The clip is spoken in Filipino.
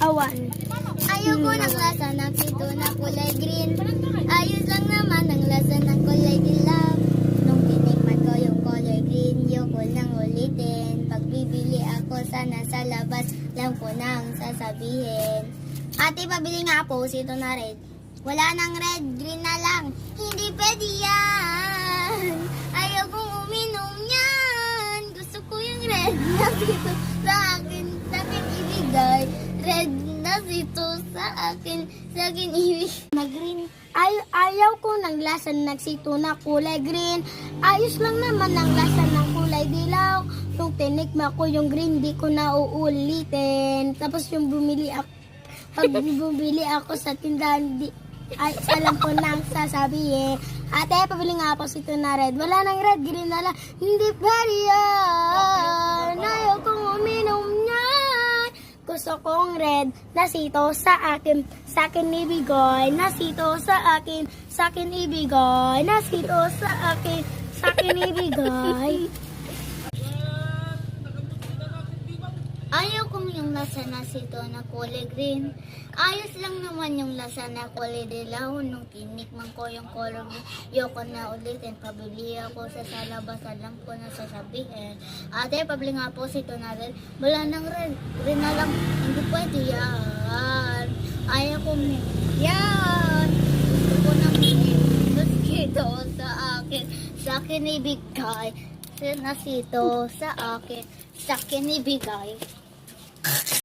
Awan. Ayaw ko ng lasa ng sito na kulay green. Ayos lang naman ang lasa ng kulay dilaw. Nung tinikman ko yung color green, yung ko nang ulitin. Pag bibili ako sana sa labas, lang ko nang sasabihin. Ate, pabili nga po sito na red. Wala nang red, green na lang. Hindi pwede yan. Ayaw kong uminom yan. Gusto ko yung red na sito sa akin ibigay. Red na sito sa akin ibigay. Na green. Ayaw ko ng lasa ng sito na kulay green. Ayos lang naman ang lasa ng kulay dilaw. Nung tinikma ko yung green, di ko na uulitin. Tapos yung pag bumili ako sa tindahan, alam ko nang sasabihin. Ate, pabili nga ako sito na red. Wala nang red, green na lang. Hindi pwede yan. Ayaw kong uminom niyan. Gusto kong red na sito sa akin ibigay. Na sito sa akin ibigay. Na sito sa akin ibigay. Ayaw kong yung lasa na sito na kulay green. Ayos lang naman yung lasa na kulay dilaw. Nung tinikman ko yung color green, yoko na ulitin. Pabili ako sa labas, alam ko na sasabihin. Ate, pabili nga po sito na red. Wala nang red, green na lang. Hindi pwede yan. Ayaw kong yan. Gusto ko nang sito sa akin ibigay. Na sito sa akin ibigay.